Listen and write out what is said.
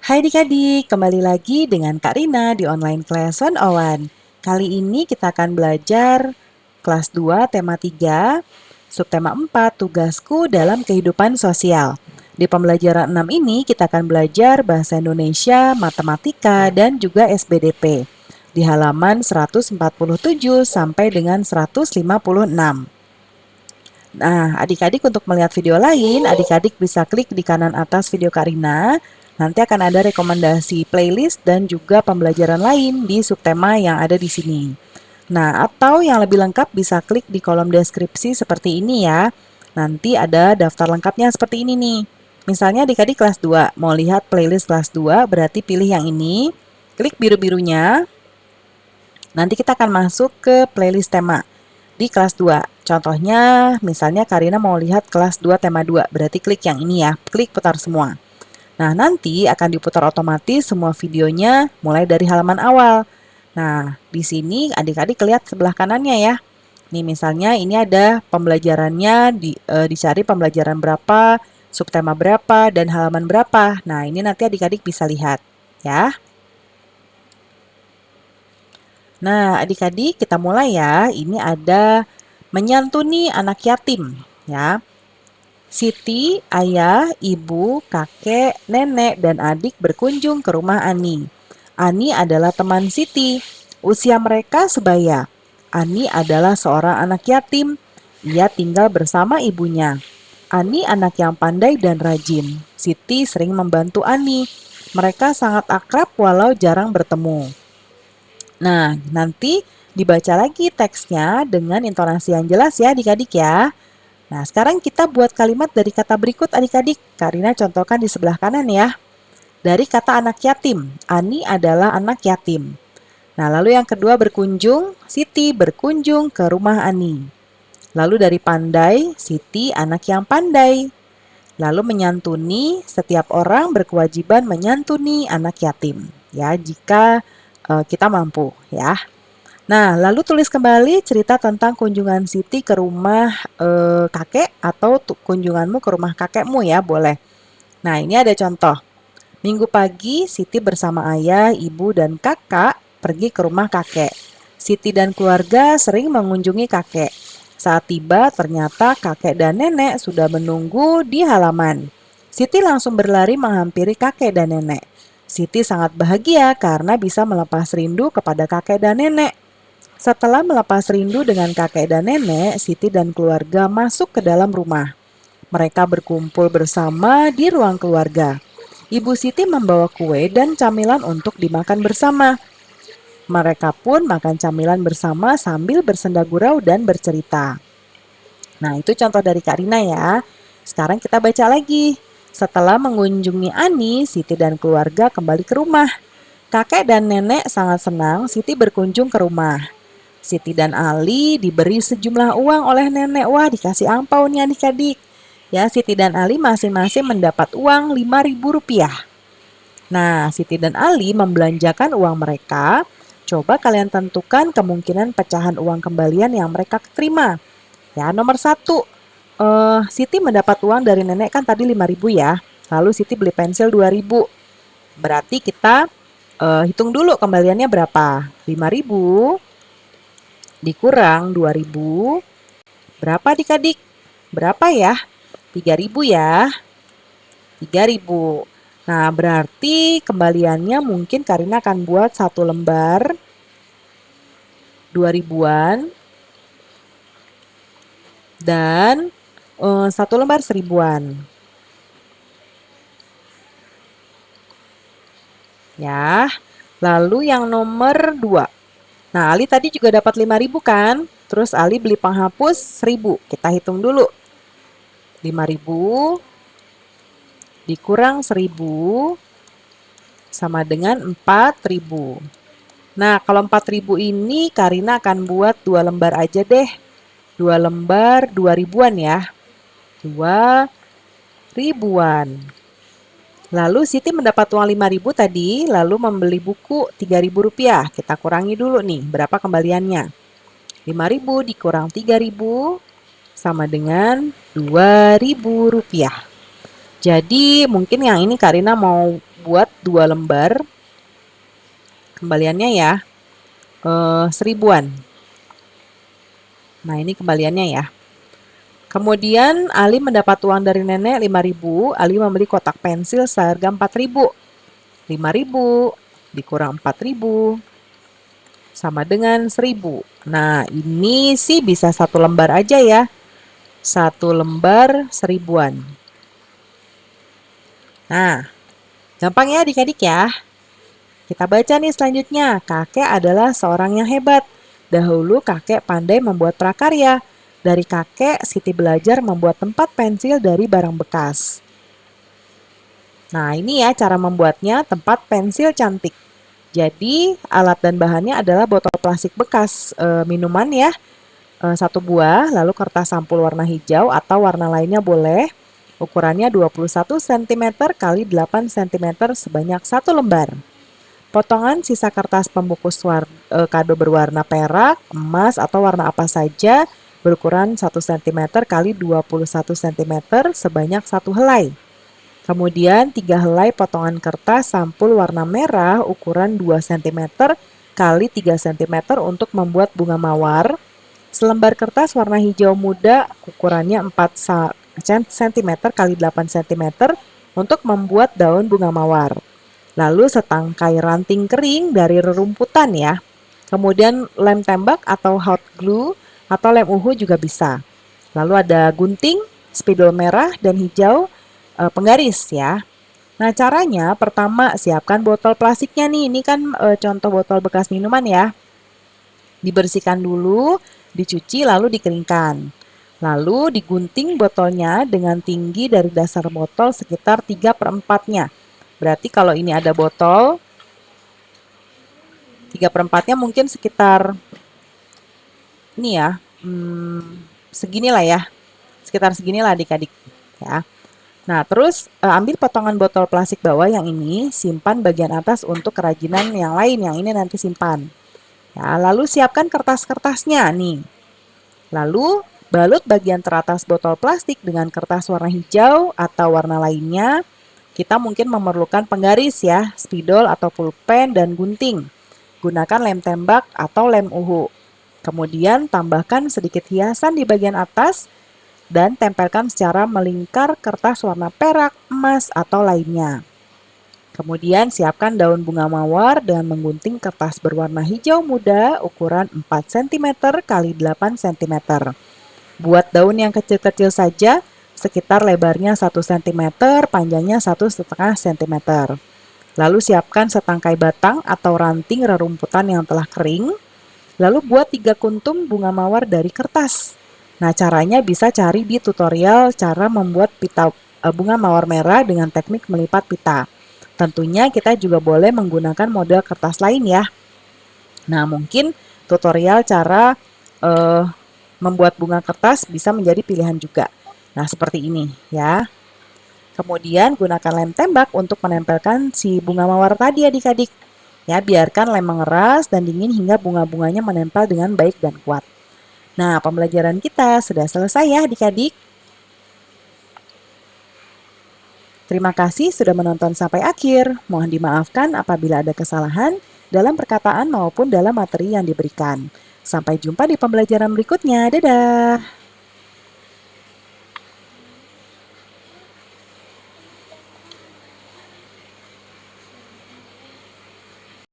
Hai adik-adik, kembali lagi dengan Kak Rina di Online Class 101. Kali ini kita akan belajar kelas 2 tema 3, subtema 4, tugasku dalam kehidupan sosial. Di pembelajaran 6 ini kita akan belajar bahasa Indonesia, matematika, dan juga SBDP di halaman 147 sampai dengan 156. Nah, adik-adik untuk melihat video lain, adik-adik bisa klik di kanan atas video Karina. Nanti akan ada rekomendasi playlist dan juga pembelajaran lain di subtema yang ada di sini. Nah, atau yang lebih lengkap bisa klik di kolom deskripsi seperti ini ya. Nanti ada daftar lengkapnya seperti ini nih. Misalnya adik-adik kelas 2, mau lihat playlist kelas 2, berarti pilih yang ini. Klik biru-birunya. Nanti kita akan masuk ke playlist tema di kelas 2. Contohnya, misalnya Karina mau lihat kelas 2 tema 2, berarti klik yang ini ya, klik putar semua. Nah, nanti akan diputar otomatis semua videonya mulai dari halaman awal. Nah, di sini adik-adik lihat sebelah kanannya ya. Nih misalnya ini ada pembelajarannya, dicari pembelajaran berapa, subtema berapa, dan halaman berapa. Nah, ini nanti adik-adik bisa lihat ya. Nah, adik-adik kita mulai ya. Ini ada menyantuni anak yatim ya. Siti, ayah, ibu, kakek, nenek, dan adik berkunjung ke rumah Ani. Ani adalah teman Siti. Usia mereka sebaya. Ani adalah seorang anak yatim. Ia tinggal bersama ibunya. Ani anak yang pandai dan rajin. Siti sering membantu Ani. Mereka sangat akrab walau jarang bertemu. Nah, nanti dibaca lagi teksnya dengan intonasi yang jelas ya adik-adik ya. Nah, sekarang kita buat kalimat dari kata berikut adik-adik. Karina contohkan di sebelah kanan ya. Dari kata anak yatim, Ani adalah anak yatim. Nah, lalu yang kedua berkunjung, Siti berkunjung ke rumah Ani. Lalu dari pandai, Siti anak yang pandai. Lalu menyantuni, setiap orang berkewajiban menyantuni anak yatim. Ya, jika kita mampu ya. Nah, lalu tulis kembali cerita tentang kunjungan Siti ke rumah kakek atau kunjunganmu ke rumah kakekmu ya, boleh. Nah, ini ada contoh. Minggu pagi, Siti bersama ayah, ibu, dan kakak pergi ke rumah kakek. Siti dan keluarga sering mengunjungi kakek. Saat tiba, ternyata kakek dan nenek sudah menunggu di halaman. Siti langsung berlari menghampiri kakek dan nenek. Siti sangat bahagia karena bisa melepas rindu kepada kakek dan nenek. Setelah melepas rindu dengan kakek dan nenek, Siti dan keluarga masuk ke dalam rumah. Mereka berkumpul bersama di ruang keluarga. Ibu Siti membawa kue dan camilan untuk dimakan bersama. Mereka pun makan camilan bersama sambil bersenda gurau dan bercerita. Nah, itu contoh dari Kak Rina ya. Sekarang kita baca lagi. Setelah mengunjungi Ani, Siti dan keluarga kembali ke rumah. Kakek dan nenek sangat senang Siti berkunjung ke rumah. Siti dan Ali diberi sejumlah uang oleh nenek. Wah, dikasih angpau nih adik-adik. Ya, Siti dan Ali masing-masing mendapat uang Rp5.000. Nah, Siti dan Ali membelanjakan uang mereka. Coba kalian tentukan kemungkinan pecahan uang kembalian yang mereka terima. Ya, nomor 1. Siti mendapat uang dari nenek kan tadi 5.000 ya. Lalu Siti beli pensil 2.000. Berarti kita hitung dulu kembaliannya berapa. 5.000 dikurang 2.000. Berapa adik-adik? Berapa ya? 3.000 ya. 3.000. Nah, berarti kembaliannya mungkin Karina akan buat satu lembar 2.000-an dan satu lembar 1.000-an. Ya. Lalu yang nomor 2. Nah, Ali tadi juga dapat 5.000 kan? Terus Ali beli penghapus 1.000. Kita hitung dulu. 5.000 dikurang 1.000 sama dengan 4.000. Nah, kalau 4.000 ini Karina akan buat 2 lembar aja deh. 2 lembar 2.000-an ya. 2.000-an. Lalu Siti mendapat uang 5.000 tadi, lalu membeli buku Rp3.000. Kita kurangi dulu nih, berapa kembaliannya. 5.000 dikurang 3.000 sama dengan Rp2.000. Jadi mungkin yang ini Karina mau buat 2 lembar, kembaliannya ya 1000-an. Nah, ini kembaliannya ya. Kemudian Ali mendapat uang dari nenek 5.000. Ali membeli kotak pensil seharga 4.000. 5.000 dikurang 4.000 sama dengan 1.000. Nah, ini sih bisa 1 lembar aja ya. 1 lembar 1.000-an. Nah, gampang ya adik-adik ya. Kita baca nih selanjutnya. Kakek adalah seorang yang hebat. Dahulu kakek pandai membuat prakarya. Dari kakek, Siti belajar membuat tempat pensil dari barang bekas. Nah, ini ya cara membuatnya, tempat pensil cantik. Jadi, alat dan bahannya adalah botol plastik bekas minuman ya, 1 buah, lalu kertas sampul warna hijau atau warna lainnya boleh. Ukurannya 21 cm kali 8 cm sebanyak 1 lembar. Potongan sisa kertas pembungkus kado berwarna perak, emas, atau warna apa saja berukuran 1 cm kali 21 cm sebanyak 1 helai. Kemudian 3 helai potongan kertas sampul warna merah ukuran 2 cm kali 3 cm untuk membuat bunga mawar. Selembar kertas warna hijau muda ukurannya 4 cm kali 8 cm untuk membuat daun bunga mawar. Lalu setangkai ranting kering dari rerumputan ya. Kemudian lem tembak atau hot glue atau lem uhu juga bisa. Lalu ada gunting, spidol merah dan hijau, penggaris ya. Nah, caranya pertama siapkan botol plastiknya nih. Ini kan contoh botol bekas minuman ya. Dibersihkan dulu, dicuci lalu dikeringkan. Lalu digunting botolnya dengan tinggi dari dasar botol sekitar 3/4-nya. Berarti kalau ini ada botol, 3/4-nya mungkin sekitar ini ya, seginilah ya. Sekitar seginilah adik-adik ya. Nah, terus ambil potongan botol plastik bawah yang ini, simpan bagian atas untuk kerajinan yang lain, yang ini nanti simpan. Ya, lalu siapkan kertas-kertasnya nih. Lalu balut bagian teratas botol plastik dengan kertas warna hijau atau warna lainnya. Kita mungkin memerlukan penggaris ya, spidol atau pulpen dan gunting. Gunakan lem tembak atau lem uhu. Kemudian tambahkan sedikit hiasan di bagian atas dan tempelkan secara melingkar kertas warna perak, emas, atau lainnya. Kemudian siapkan daun bunga mawar dengan menggunting kertas berwarna hijau muda ukuran 4 cm kali 8 cm. Buat daun yang kecil-kecil saja, sekitar lebarnya 1 cm, panjangnya 1,5 cm. Lalu siapkan setangkai batang atau ranting rerumputan yang telah kering. Lalu buat 3 kuntum bunga mawar dari kertas. Nah, caranya bisa cari di tutorial cara membuat pita bunga mawar merah dengan teknik melipat pita. Tentunya kita juga boleh menggunakan model kertas lain ya. Nah, mungkin tutorial cara membuat bunga kertas bisa menjadi pilihan juga. Nah, seperti ini ya. Kemudian gunakan lem tembak untuk menempelkan si bunga mawar tadi adik-adik. Ya, biarkan lem mengeras dan dingin hingga bunga-bunganya menempel dengan baik dan kuat. Nah, pembelajaran kita sudah selesai ya adik-adik. Terima kasih sudah menonton sampai akhir. Mohon dimaafkan apabila ada kesalahan dalam perkataan maupun dalam materi yang diberikan. Sampai jumpa di pembelajaran berikutnya. Dadah!